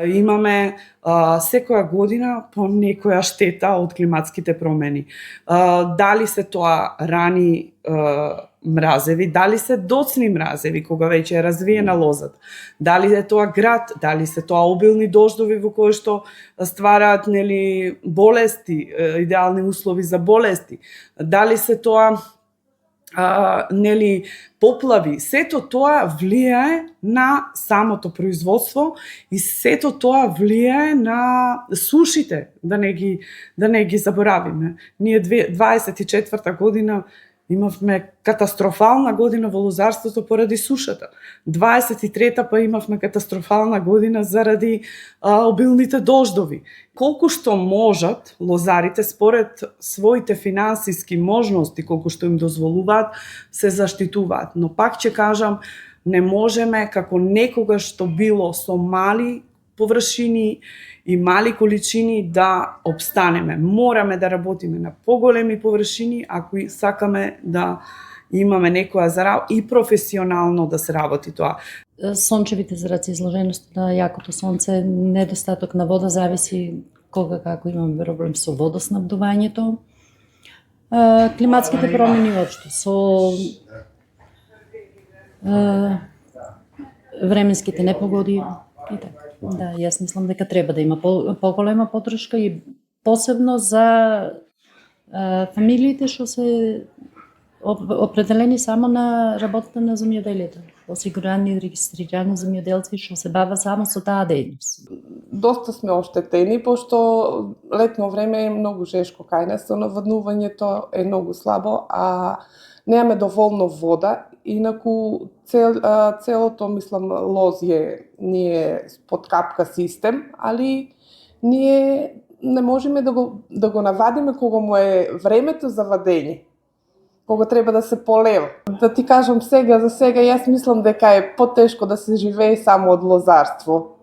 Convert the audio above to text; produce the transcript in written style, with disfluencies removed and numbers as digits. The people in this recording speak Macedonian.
Имаме секоја година по некоја штета од климатските промени. Дали се тоа рани мразеви, дали се доцни мразеви кога веќе е развиена лозата, дали е тоа град, дали се тоа обилни дождови во кои што ствараат болести, идеални услови за болести, дали се тоа поплави, сето тоа влијае на самото производство и сето тоа влијае на сушите, да не ги заборавиме. Ние 24-та година имавме катастрофална година во лозарството поради сушата. 23-та па имавме катастрофална година заради обилните дождови. Колку што можат лозарите според своите финансиски можности, колку што им дозволуваат, се заштитуваат. Но пак ќе кажам, не можеме како некогаш што било со мали површини и мали количини да обстанеме. Мораме да работиме на поголеми површини ако сакаме да имаме некоја зарава и професионално да се работи тоа. Сончевите зраци, изложеност на јакото сонце, недостаток на вода, зависи како имаме проблем со водоснабдувањето. Климатските промени општо, со временските непогоди и така. Да, јас мислам дека треба да има поголема поддршка и посебно за фамилиите што се определени само на работата на земјоделието, осигурани и регистрирани земјоделци што се бават само со таа дејност. Доста сме оштетени, пошто летно време е многу жешко кај нас, наводнувањето е многу слабо, а немаме доволно вода. Инаку целото, мислам, лозје ние под капка систем, али ние не можеме да го навадиме кога му е времето за вадење, кога треба да се полева. Да ти кажам за сега, јас мислам дека е потешко да се живее само од лозарство.